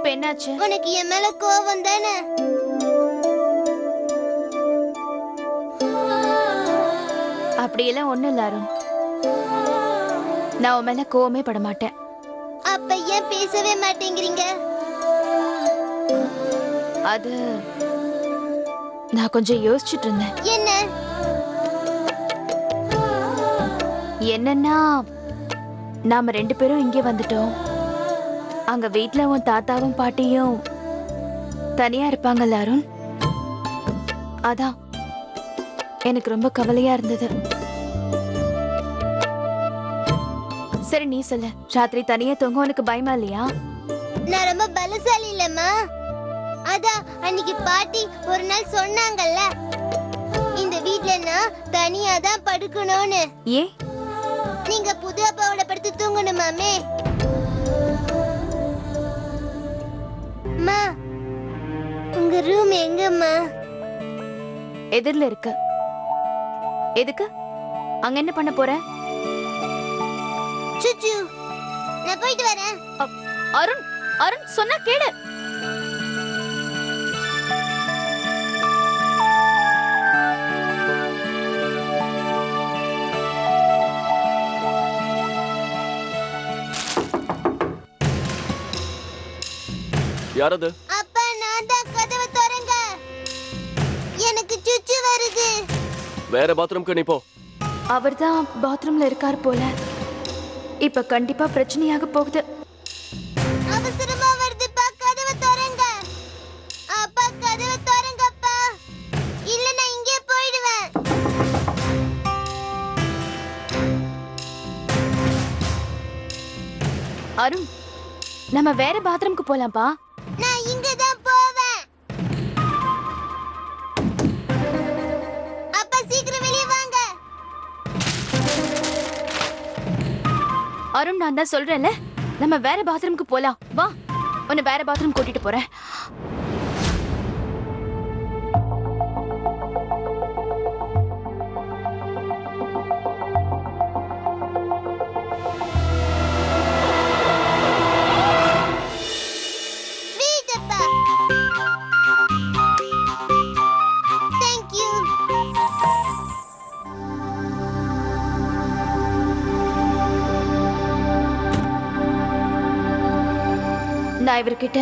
இப்ப என்னாச்சு? உனக்கு என் மேல கோவம் தானே? அப்படியெல்லாம் ஒண்ணும் இல்ல அருண். நான் உன் மேல கோவமே பட மாட்டேன். அப்ப ஏன் பேசவே மாட்டேங்கிறீங்க? அது நான் கொஞ்சம் யோசிச்சுட்டு இருந்தேன். என்னன்னா நாம 2 பேரும் இங்கே வந்துட்டோம். அங்க வீட்ல உன் தாத்தாவும் பாட்டியும் தனியா இருப்பாங்கல்ல அருண். அதான் எனக்கு ரொம்ப கவலையா இருந்தது. சரி நீ சொல்லு, ராத்திரி தனியா தூங்க உனக்கு பயமா இல்லையா? நான் ரொம்ப பலசாலி இல்லம்மா. அதான் அன்னைக்கு பாட்டி ஒரு நாள் சொன்னாங்கல்ல, இந்த வீட்ல நான் தனியா தான் படுக்கணும்னு. ஏன்? நீங்க புது அப்பாவோட படுத்து தூங்கணுமாமே. அம்மா, உங்க ரூம் எங்கம்மா? எதிரில இருக்கு. எதுக்கு? அங்க என்ன பண்ண போற? சுச்சு, நான் போயிட்டு வரேன். அருண், அருண் சொன்னா கேளு. யாரது? அப்பா, நான் தான். கதவை திறங்க. எனக்கு சுச்சு வருது. வேற பாத்ரூம்க்கு நீ போ. அவர்தான் பாத்ரூம்ல இருக்கார் போல. இப்ப கண்டிப்பா பிரச்சனையாக போகுது. அவசரமா வருதுப்பா, கதவை திறங்க. அப்பா, கதவை திறங்கப்பா. இல்ல நான் இங்கே போயிடுவேன். அருண், நம்ம வேற பாத்ரூம்க்கு போலாம்ப்பா. நான் இங்க தான் போவேன். அப்பா, சீக்கிரம் வெளிய வாங்க. அருண், நான் தான் சொல்றேன்ல, நம்ம வேற பாத்ரூம்க்கு போலாம். வா, உன்னை வேற பாத்ரூம் கூட்டிட்டு போறேன். ஸ்வீட் அப்பா. Thank you. நான் இவர்கிட்ட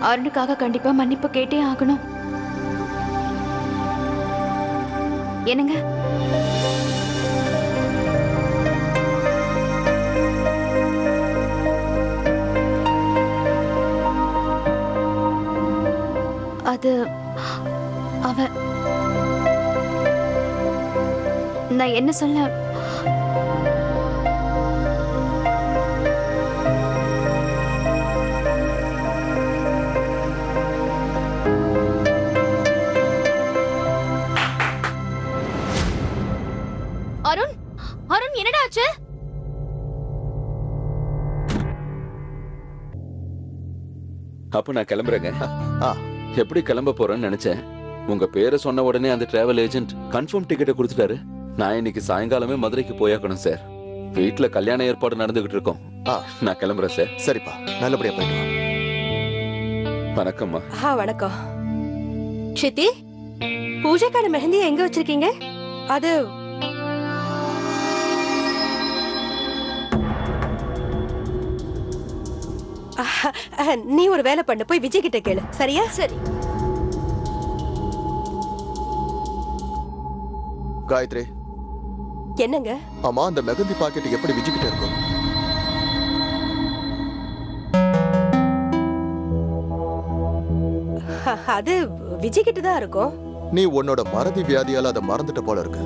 அருணுக்காக கண்டிப்பா மன்னிப்பு கேட்டே ஆகணும். என்னங்க? அது நான் என்ன சொல்ல? அருண், அருண் என்னடா ஆச்சு? அப்ப நான் கிளம்புறேங்க. எப்படி கிளம்ப போறேன்னு நினைச்சேன். உங்க பேரை சொன்ன உடனே அந்த டிராவல் ஏஜென்ட் கன்ஃபார்ம் டிக்கெட்டை கொடுத்துட்டாரு. நான் இன்னைக்கு சாயங்காலமே மதுரைக்கு போயாக்கணும் சார். வீட்டுல கல்யாண ஏற்பாடு நடந்துகிட்டு இருக்கோம். நான் கிளம்புறேன் சார். சரிப்பா, நல்லபடியா போயிட்டு வா. வணக்கம்மா. வணக்கம். சித்தி, பூஜைக்கான மெஹந்தியை எங்க வச்சிருக்கீங்க? அது நீ ஒரு வேலை பண்ண, போய் விஜய் கிட்ட கேளு. சரியா? சரி. காயத்ரி, என்னங்க? ஆமா, அந்த மெகந்தி பாக்கெட் எப்படி விஜய் கிட்ட இருக்கும்? அது விஜய் கிட்ட தான் இருக்கும். நீ உன்னோட மறதி வியாதியால அதை மறந்துட்ட போல இருக்கு.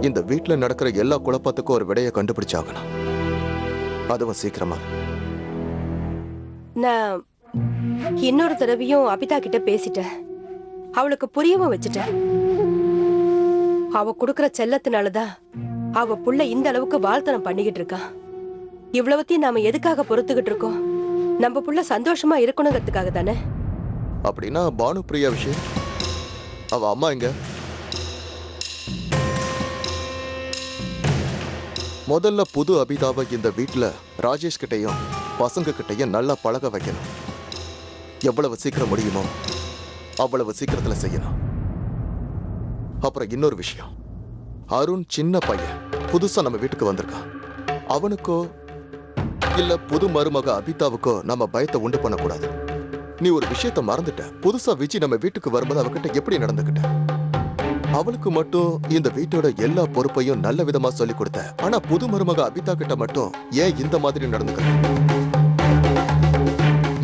இந்த வீட்டுல நடக்கிற எல்லா குழப்பத்துக்கும் ஒரு விடையை கண்டுபிடிச்சாகணும். அதுவும் சீக்கிரமா. நான் இன்னொரு தடவையும் அபிதா கிட்ட பேசிட்டேன். அவளுக்கு புரியவும் வச்சுட்டேன். அவ குடுக்கற செல்லத்தினாலதான் அவ புள்ள இந்த அளவுக்கு வாழ்த்தனம் பண்ணிக்கிட்டு இருக்கான். இவ்வளவுத்தையும் நாம எதுக்காக பொறுத்துக்கிட்டு இருக்கோம்? நம்ம புள்ள சந்தோஷமா இருக்கணுங்கிறதுக்காக தானே. அப்படின்னா பானு பிரியா விஷயம், அவ அம்மா எங்க? முதல்ல புது அபிதாவை இந்த வீட்டுல ராஜேஷ் கிட்டையும் பசங்க கிட்டையும் நல்லா பழக வைக்கணும். எவ்வளவு சீக்கிரம் முடியுமோ அவ்வளவு சீக்கிரத்துல செய்யணும். அப்புறம் இன்னொரு விஷயம், அருண் சின்ன பையன், புதுசா நம்ம வீட்டுக்கு வந்திருக்கான். அவனுக்கோ இல்ல புது மருமக அபிதாவுக்கோ நம்ம பயத்தை உண்டு பண்ணக்கூடாது. நீ ஒரு விஷயத்த மறந்துட்ட. புதுசா விஜி நம்ம வீட்டுக்கு வரும்போது அவகிட்ட எப்படி நடந்துக்கிட்ட? அவளுக்கு மட்டும் இந்த வீட்டோட எல்லா பொறுப்பையும் நல்ல விதமா சொல்லி கொடுத்த. ஆனா புது மருமக அபிதா கிட்ட மட்டும் ஏன் இந்த மாதிரி நடந்துக்கிற?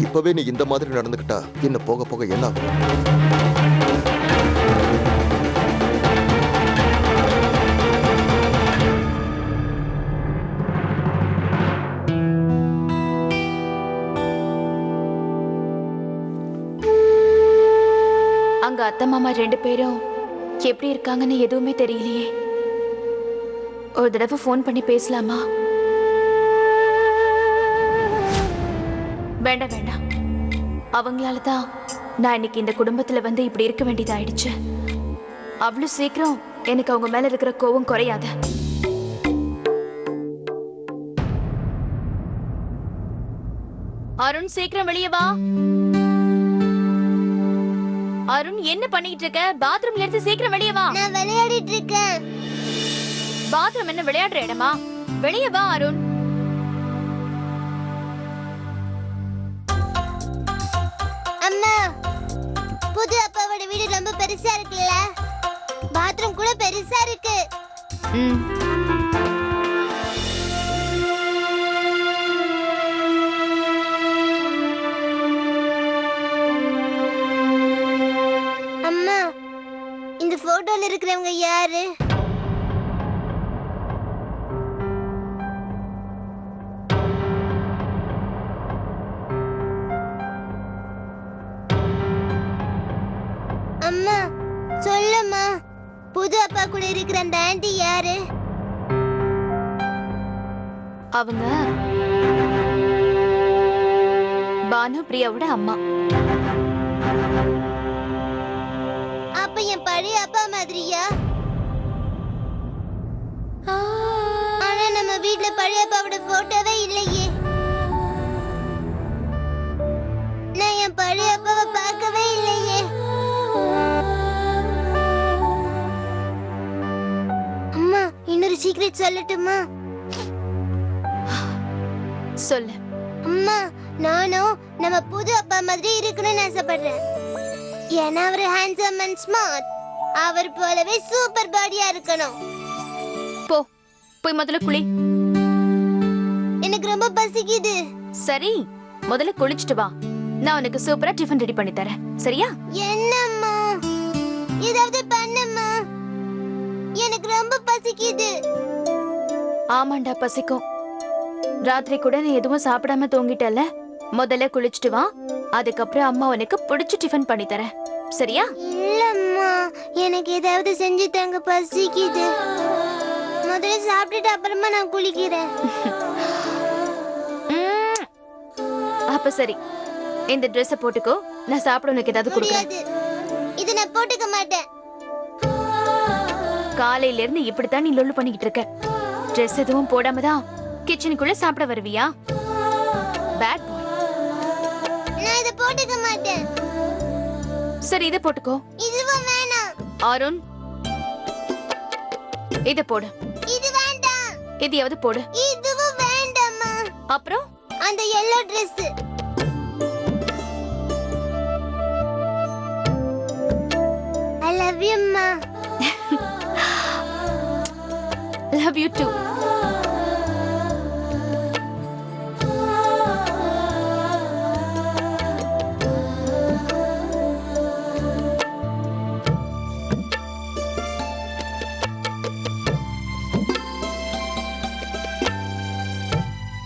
இப்பவே நீ இந்த மாதிரி நடந்துக்கிட்டா இன்னும் போக போக என்ன ஆகும்? அங்க அத்தை மாமா 2 பேரும் எப்படி இருக்காங்கன்னு எதுவுமே தெரியலையே. ஒரு தடவை ஃபோன் பண்ணி பேசலாமா? வேண்டாம் வேண்டாம், அவங்களால தான் நான் இன்னைக்கு இந்த குடும்பத்துல வந்து இப்படி இருக்க வேண்டியதாயிடுச்சு. அவ்வளவு சீக்கிரம் எனக்கு அவங்க மேல இருக்கிற கோவம் குறையாத. அருண், சீக்கிரம் வெளியே வா. அருண், என்ன பண்ணிட்டு இருக்க? பாத்ரூம்ல இருந்து சீக்கிரம் வெளியே வா. நான் விளையாடிட்டு இருக்கேன். பாத்ரூம் என்ன விளையாடுற இடமா? வெளியே வா அருண். அம்மா, புது அப்பாவோட வீடு ரொம்ப பெருசா இருக்குல்ல? பாத்ரூம் கூட பெருசா இருக்கு. ம். அம்மா, இந்த போட்டோல இருக்கிறவங்க யாரு? அம்மா சொல்லுமா, புது அப்பா கூட இருக்கிற அந்த ஆண்டி யாரு? அவங்க பானு பிரியாவோட அம்மா. அப்ப என் பழைய அப்பா மாதிரியா? ஆனா நம்ம வீட்ல பழைய அப்பாவோட போட்டோவே இல்லையே. நான் என் பழைய அப்பாவை பார்க்கவே இல்லையே. அம்மா, இன்னொரு சீக்ரெட் சொல்லட்டுமா? சொல்லு. அம்மா, நானும் நம்ம புது அப்பா மாதிரி இருக்கணும்னு ஆசைப்படுறேன். ஏன்னா அவர் ஹேண்ட்ஸம் அண்ட் ஸ்மார்ட். அவர் போலவே சூப்பர் பாடியா இருக்கணும். போ, போய் முதல்ல குளி. எனக்கு ரொம்ப பசிக்குது. சரி, முதல்ல குளிச்சுட்டு வா. நான் உனக்கு சூப்பரா டிஃபன் ரெடி பண்ணி தரேன். சரியா? என்னம்மா, ஏதாவது பண்ணும்மா, எனக்கு ரொம்ப பசிக்குது. ஆமாண்டா, பசிக்கும். ராத்திரி கூட நீ எதுவும் சாப்பிடாம தூங்கிட்டல. முதல்ல குளிச்சுட்டு வா, அதுக்கப்புறம் அம்மா உனக்கு பிடிச்ச டிஃபன் பண்ணி தரேன். சரியா? இல்லம்மா, எனக்கு ஏதாவது செஞ்சு தாங்க, பசிக்குது. முதல்ல சாப்பிட்டுட்டு அப்புறமா நான் குளிக்கிறேன். ம். அப்ப சரி, இந்த Dress போட்டுக்கோ. நான் சாப்பிட உனக்கு ஏதாவது கொடுக்குறேன். முடியாது, இது நான் போட்டுக்க மாட்டேன். காலையில இருந்து இப்படித்தான் நீ லொல்லு பண்ணிக்கிட்டு இருக்க. Dress எதுவும் போடாம தான் கிச்சனுக்குள்ள சாப்பிட வருவியா? Bad boy. நான் இத போட்டுக்க மாட்டேன். சரி, இத போட்டுக்கோ. இதுவும் வேணாம். அருண், இத போடு. இது வேண்டாம். எதையாவது போடு. இதுவும் வேண்டாம்மா. அப்புறம் அந்த yellow dress. I love you அம்மா. love you too.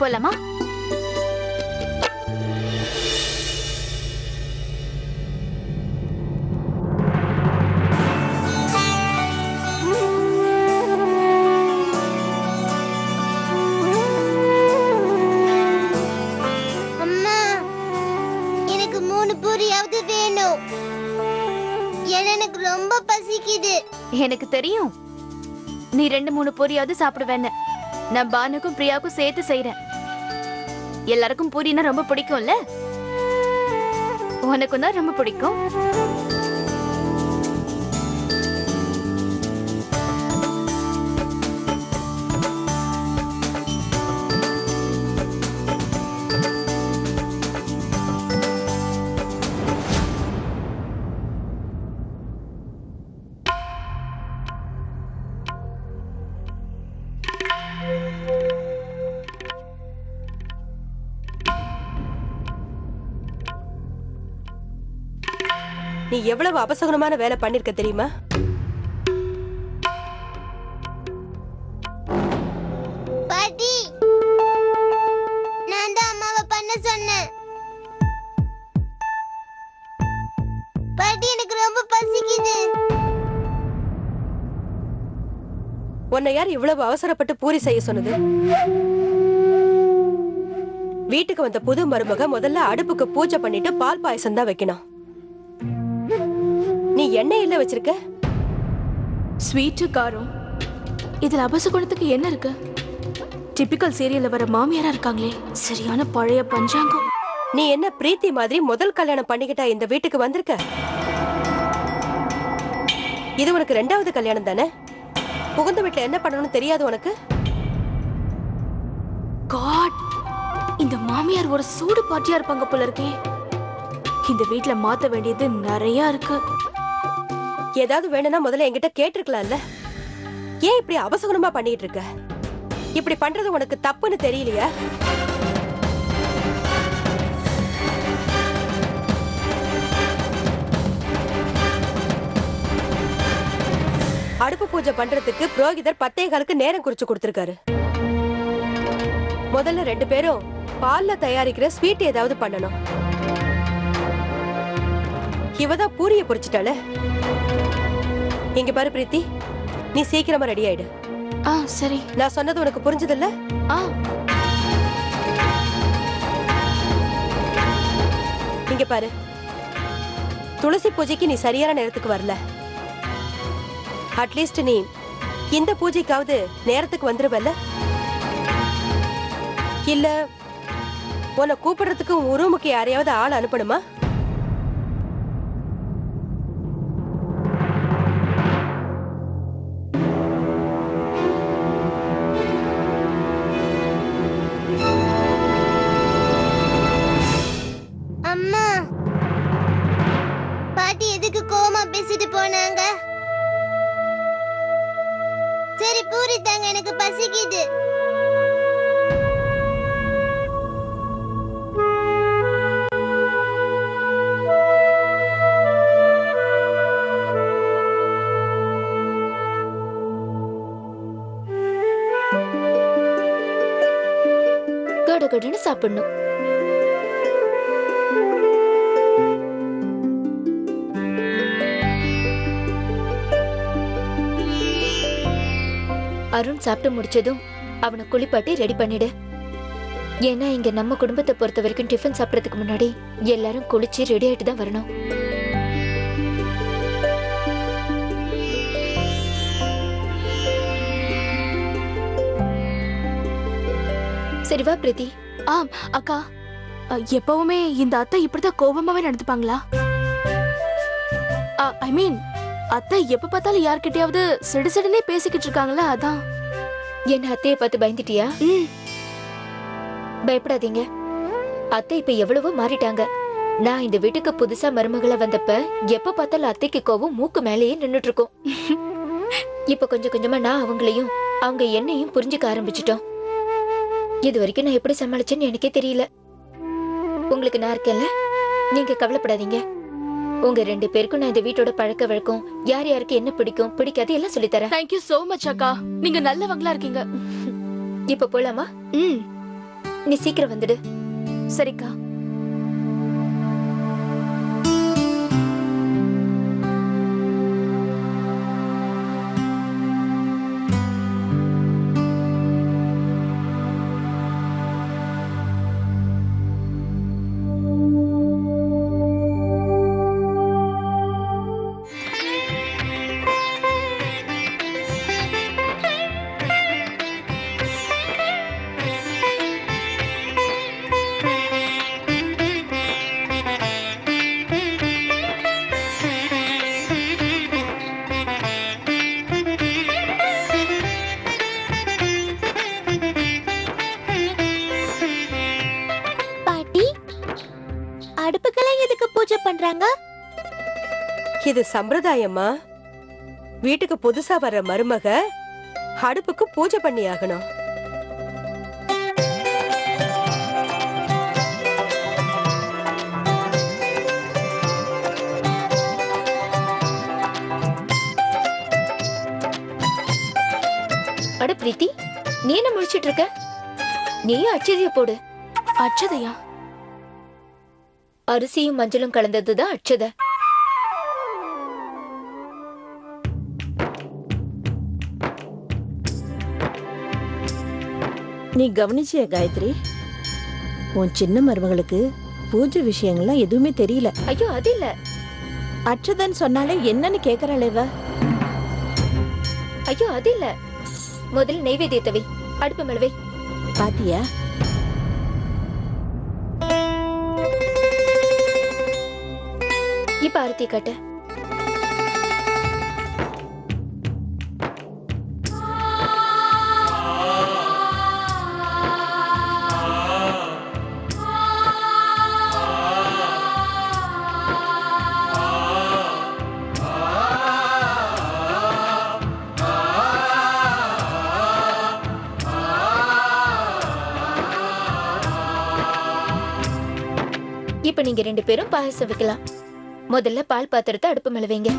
போலாமா? அம்மா, எனக்கு 3 பூரியாவது வேணும். ஏன்னா எனக்கு ரொம்ப பசிக்குது. எனக்கு தெரியும் நீ 2-3 பூரியாவது சாப்பிடுவேன்னு. நான் பானுக்கும் பிரியாவுக்கும் சேர்த்து செய்றேன். எல்லாருக்கும் பூரினா ரொம்ப பிடிக்கும்ல? உனக்கும் தான் ரொம்ப பிடிக்கும். நீ எவ்வளவு அபசகுனமான வேலை பண்ணிருக்க தெரியுமா? பாட்டி, நான் தான் அம்மாவை பண்ண சொன்னேன். பாட்டி, எனக்கு ரொம்ப பசிக்குது. உன்னை யார் இவ்வளவு அவசரப்பட்டு பூரி செய்ய சொன்னது? வீட்டுக்கு வந்த புது மருமக முதல்ல அடுப்புக்கு பூஜை பண்ணிட்டு பால் பாயசம் தான் வைக்கணும். நீ எண்ணெய் இல்ல வச்சிருக்க? ஸ்வீட்டு காரம் இதுல அபசகுணத்துக்கு என்ன இருக்கு? டிபிக்கல் சீரியல்ல வர மாமியாரா இருக்காங்களே, சரியான பழைய பஞ்சாங்கம். நீ என்ன பிரீத்தி மாதிரி முதல் கல்யாணம் பண்ணிக்கிட்டா இந்த வீட்டுக்கு வந்திருக்க? இது உனக்கு 2வது கல்யாணம் தானே? புகுந்த வீட்டுல என்ன பண்ணணும்னு தெரியாது உனக்கு? காட், இந்த மாமியார் ஒரு சூடு பாட்டியா இருப்பாங்க போல இருக்கே. இந்த வீட்ல மாத்த வேண்டியது நிறைய இருக்கு. ஏதாவது வேணும்னா முதல்ல என்கிட்ட கேட்டிருக்கலாம்ல. ஏன் இப்படி அவசகுணமா பண்ணிட்டு இருக்க? இப்படி பண்றது உனக்கு தப்புன்னு தெரியலையா? அடுப்பு பூஜை பண்றதுக்கு புரோகிதர் 10:15க்கு நேரம் குறிச்சு கொடுத்திருக்காரு. முதல்ல 2 பேரும் பால்ல தயாரிக்கிற ஸ்வீட் ஏதாவது பண்ணணும். இவதான் பூரிய பொரிச்சிட்டால. இங்க பாரு பிரீத்தி, நீ சீக்கிரமா ரெடி ஆயிடு. சரி. நான் சொன்னது உனக்கு புரிஞ்சதில்ல? இங்க பாரு, துளசி பூஜைக்கு நீ சரியான நேரத்துக்கு வரல. அட்லீஸ்ட் நீ இந்த பூஜைக்காவது நேரத்துக்கு வந்துருவல்ல? இல்ல உன்னை கூப்பிடுறதுக்கு உன் ரூமுக்கு யாரையாவது ஆள் அனுப்பணுமா? அம்மா, பாட்டி எதுக்கு கோவமா பேசிட்டு போனாங்க? சரி, பூரி தாங்க, எனக்கு பசிக்குது. கடகடன்னு சாப்பிடணும். அருண் சாப்பிட்டு முடிச்சதும் அவனை குளிப்பாட்டி ரெடி பண்ணிடு. ஏன்னா இங்க நம்ம குடும்பத்தை பொறுத்த வரைக்கும் டிஃபன் சாப்பிடறதுக்கு முன்னாடி எல்லாரும் குளிச்சு ரெடி ஆயிட்டு தான் வரணும். சரி வா பிரீத்தி. அக்கா, எப்பவுமே இந்த அத்தை இப்படிதான் கோபமாவே நடந்துப்பாங்களா? ஐ மீன், அத்தை எப்ப பார்த்தாலும் யார்கிட்டயாவது சிடுசிடுனே பேசிக்கிட்டு இருக்காங்களா? அதான். என்ன அத்தையை பார்த்து பயந்துட்டியா? பயப்படாதீங்க, அத்தை இப்ப எவ்வளவோ மாறிட்டாங்க. நான் இந்த வீட்டுக்கு புதுசா மருமகளா வந்தப்ப எப்ப பார்த்தாலும் அத்தைக்கு கோவம் மூக்கு மேலேயே நின்னுட்டு இருக்கும். இப்ப கொஞ்சம் கொஞ்சமா நான் அவங்களையும் அவங்க என்னையும் புரிஞ்சுக்க ஆரம்பிச்சிட்டோம். இது வரைக்கும் நான் எப்படி சமாளிச்சேன்னு எனக்கே தெரியல. உங்களுக்கு நான் இருக்கேன்ல, நீங்க கவலைப்படாதீங்க. உங்க 2 பேருக்கும் நான் இந்த வீட்டோட பழக்க வழக்கம், யார் யாருக்கு என்ன பிடிக்கும் பிடிக்காது எல்லாம் சொல்லித்தரேன். தேங்க்யூ சோ மச் அக்கா, நீங்க நல்லவங்களா இருக்கீங்க. இப்ப போலாமா? நீ சீக்கிரம் வந்துடு. சரிக்கா. அடுப்புக்கெல்லாம் எதுக்கு பூஜை பண்றாங்க? இது சம்பிரதாயமா? வீட்டுக்கு புதுசா வர்ற மருமக அடுப்புக்கு பூஜை பண்ணி ஆகணும். அட பிரீத்தி, நீ என்ன முடிச்சிட்டு இருக்க? நீயும் அச்சதைய போடு. அச்சதையா? அரிசியும் மஞ்சளும் கலந்ததுதான் அச்சதை. நீ கவனிச்சிய காயத்ரி? உன் சின்ன மருமகளுக்கு பூஜை விஷயங்கள்லாம் எதுவுமே தெரியல. ஐயோ அது இல்ல. அச்சதன் சொன்னாலே என்னன்னு கேக்குறாளே இவ. ஐயோ அது இல்ல. முதல்ல நெய்வேத்தியத்தை வை, அடுப்பு மேல வை. பாத்தியா? இப்ப ஆரத்தி காட்டு. இப்ப நீங்க 2 பேரும் பாயசம் வைக்கலாம். முதல்ல பால் பாத்திரத்தை அடுப்பு மேல வைங்க.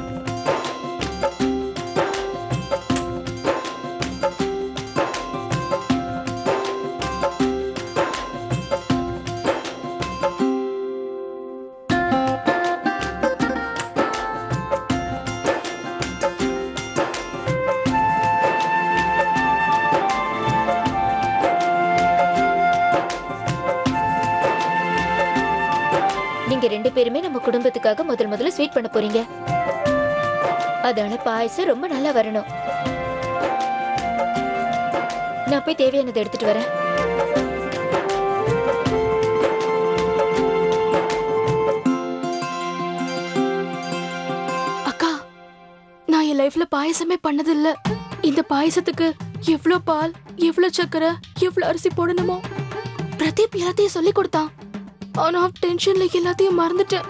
நீங்க 2 பேருமே நம்ம குடும்பத்துக்காக முதல்ல ஸ்வீட் பண்ண போறீங்க. அதனால பாயசம் ரொம்ப நல்லா வரணும். நான் போய் தேவையானதை எடுத்துட்டு வரேன். அக்கா, நான் என் லைஃப்ல பாயசமே பண்ணது இல்ல. இந்த பாயசத்துக்கு எவ்ளோ பால், எவ்ளோ சக்கரை, எவ்ளோ அரிசி போடணுமோ பிரதீப் எல்லாத்தையும் சொல்லி கொடுத்தான். ஆனா டென்ஷன்ல எல்லாத்தையும் மறந்துட்டேன்.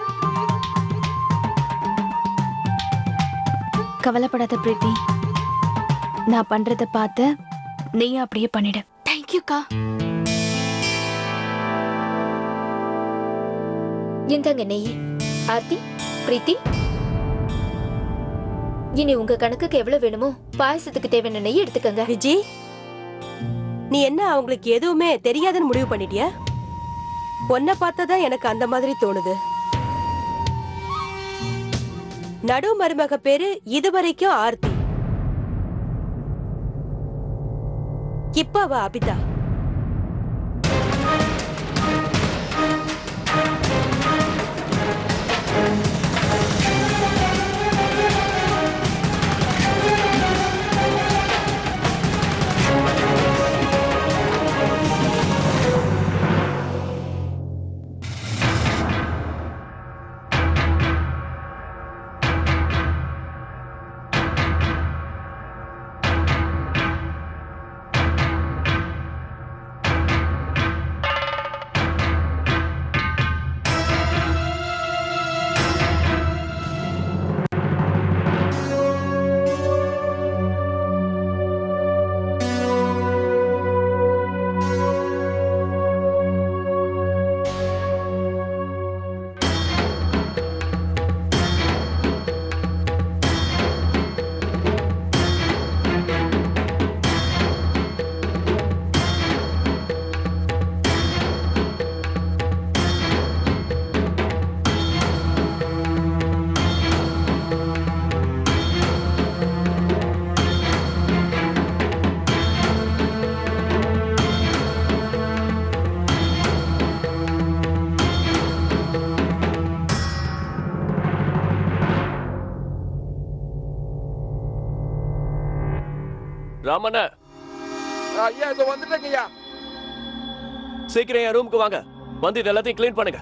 கவலைப்படாத பிரீத்தி, நான் பண்றத பார்த்து நீ அப்படியே பண்ணிடு. தேங்க்யூக்கா. இந்தாங்க நெய். ஆர்த்தி, பிரீத்தி, இனி உங்க கணக்குக்கு எவ்வளவு வேணுமோ பாயசத்துக்கு தேவையான நெய் எடுத்துக்கங்க. விஜி, நீ என்ன அவங்களுக்கு எதுவுமே தெரியாதுன்னு முடிவு பண்ணிட்டியா? உன்னை பார்த்ததான் எனக்கு அந்த மாதிரி தோணுது. நடு மருமக பேரு இதுவரைக்கும் ஆர்த்தி, இப்ப அவ அபிதா. ராமண்ண, ஐயா, இதோ வந்துட்டேங்க ஐயா. சீக்கிரம் என் ரூமுக்கு வாங்க. வந்து இது எல்லாத்தையும் க்ளீன் பண்ணுங்க.